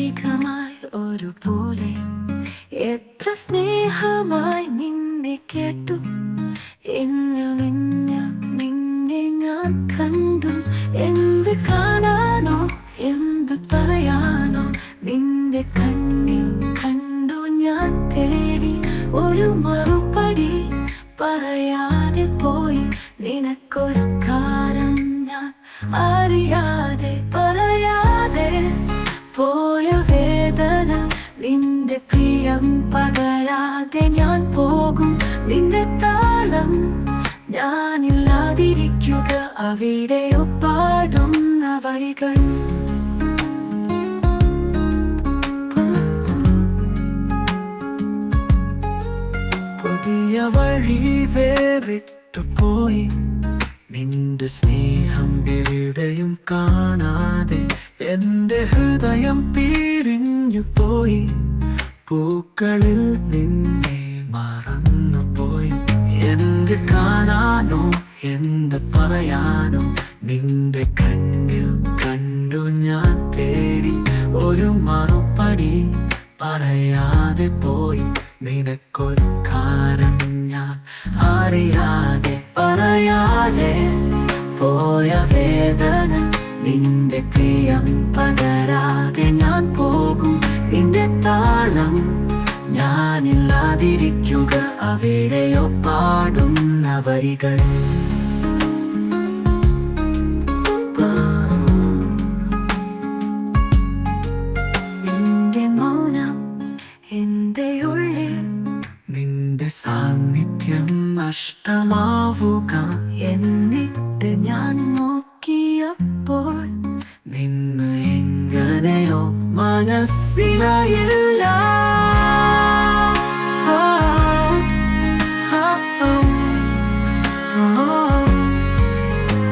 മാന്ത്രികമായി ഒരുപോലെ എത്ര സ്നേഹമായി നിന്നെ കേട്ടു. എന്നിൽ നിന്നെ ഞാൻ കണ്ടു. എന്ത് കാണാനോ എന്ത് പറയാനോ നിന്റെ കണ്ണിൽ കണ്ടു ഞാൻ തേടി. ഒരു മറുപടി പറയാതെ പോയി നിനക്കൊരു കാര്യം ഞാൻ അറിയാതെ പറയാതെ പോയ വേദന. നിന്റെ പ്രിയം പകരാതെ ഞാൻ പോകും. നിന്റെ താളം ഞാനില്ലാതിരിക്കുക. അവിടെയോ പാടുന്ന വരികൾ പുതിയ വഴി വേറിട്ടു പോയി. നിന്റെ സ്നേഹം എവിടെയും കാണാതെ എന്റെ ഹൃദയം പിരിഞ്ഞു പോയി. പൂക്കളിൽ നിന്നെ മറന്നു പോയി. എന്ത് കാണാനോ എന്ത് പറയാനോ നിന്റെ കണ്ണിൽ കണ്ടു ഞാൻ തേടി. ഒരു മറുപടി പറയാതെ പോയി നിനക്കൊരു കാര്യം ഞാൻ അറിയാതെ പറയാതെ പോയ വേദന. നിന്റെ പ്രിയം പകരാതെ ഞാൻ പോകും. നിന്റെ താളം ഞാനില്ലാതിരിക്കുക. അവിടെയോ പാടുന്ന വരികൾ നിന്റെ മൗനം എന്റെ ഉള്ളിൽ. നിന്റെ സാന്നിധ്യം നഷ്ടമാവുക. എന്നിട്ട് ഞാൻ നോക്കിയപ്പോൾ നിന്ന് എങ്ങനെയോ മനസ്സിലായില്ല.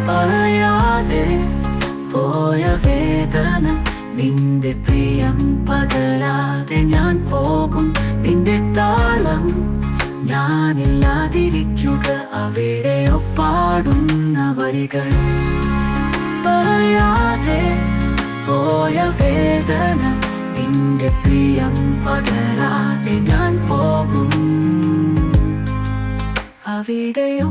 പറയാതെ പോയ വേദന. നിന്റെ പ്രിയം പകരാതെ ഞാൻ പോകും. നിന്റെ താളം ഞാനില്ലാതിരിക്കുക. അവിടെയോ പാടുന്ന വരികൾ പറയാതെ പോയ വേദന. നിന്റെ പ്രിയം പകരാതെ ഞാൻ പോകും. അവിടെയോ